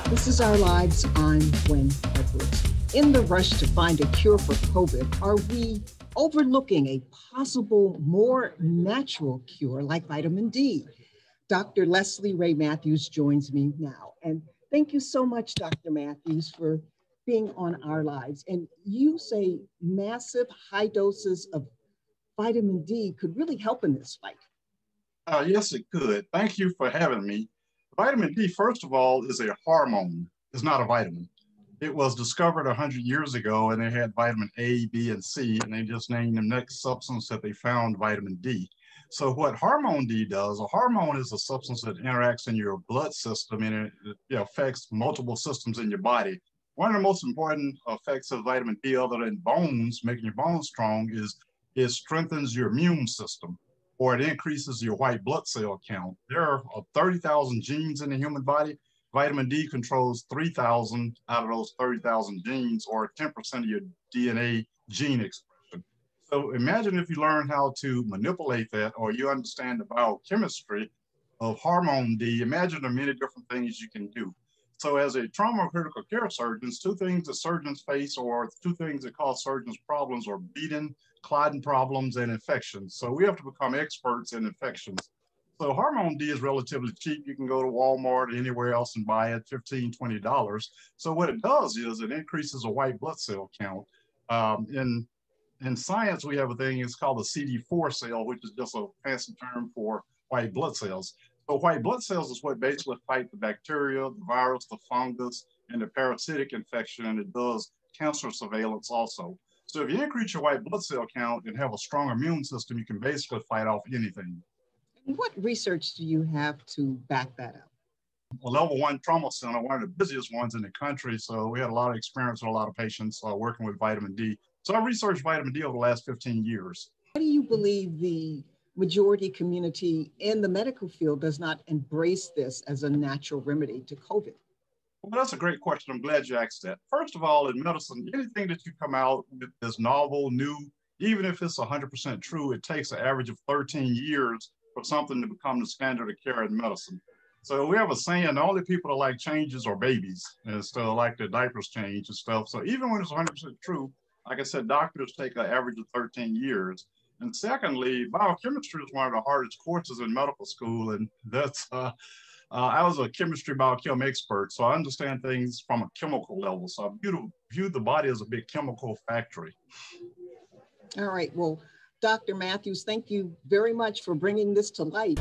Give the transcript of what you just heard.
This is Our Lives. I'm Gwen Edwards. In the rush to find a cure for COVID, are we overlooking a possible more natural cure like vitamin D? Dr. Leslie Ray Matthews joins me now. And thank you so much, Dr. Matthews, for being on Our Lives. And you say massive high doses of vitamin D could really help in this fight. Yes, it could. Thank you for having me. Vitamin D, first of all, is a hormone. It's not a vitamin. It was discovered 100 years ago, and they had vitamin A, B, and C, and they just named the next substance that they found vitamin D. So what hormone D does, a hormone is a substance that interacts in your blood system, and it affects multiple systems in your body. One of the most important effects of vitamin D, other than bones, making your bones strong, is it strengthens your immune system, or it increases your white blood cell count. There are 30,000 genes in the human body. Vitamin D controls 3,000 out of those 30,000 genes, or 10% of your DNA gene expression. So imagine if you learn how to manipulate that, or you understand the biochemistry of hormone D, imagine the many different things you can do. So as a trauma critical care surgeon, two things that surgeons face, or two things that cause surgeons problems, are bleeding, clotting problems, and infections. So we have to become experts in infections. So hormone D is relatively cheap. You can go to Walmart or anywhere else and buy it, $15, $20. So what it does is it increases a white blood cell count. In science, we have a thing, it's called the CD4 cell, which is just a fancy term for white blood cells. So white blood cells is what basically fight the bacteria, the virus, the fungus, and the parasitic infection, and it does cancer surveillance also. So if you increase your white blood cell count and have a strong immune system, you can basically fight off anything. What research do you have to back that up? A level 1 trauma center, one of the busiest ones in the country. So we had a lot of experience with a lot of patients working with vitamin D. So I researched vitamin D over the last 15 years. Why do you believe the majority community in the medical field does not embrace this as a natural remedy to COVID? Well, that's a great question. I'm glad you asked that. First of all, in medicine, anything that you come out with is novel, new, even if it's 100% true, it takes an average of 13 years for something to become the standard of care in medicine. So we have a saying, the only people that like changes are babies, and still like their diapers change and stuff. So even when it's 100% true, like I said, doctors take an average of 13 years. And secondly, biochemistry is one of the hardest courses in medical school. And that's, I was a chemistry biochem expert, so I understand things from a chemical level. So I view the body as a big chemical factory. All right, well, Dr. Matthews, thank you very much for bringing this to light.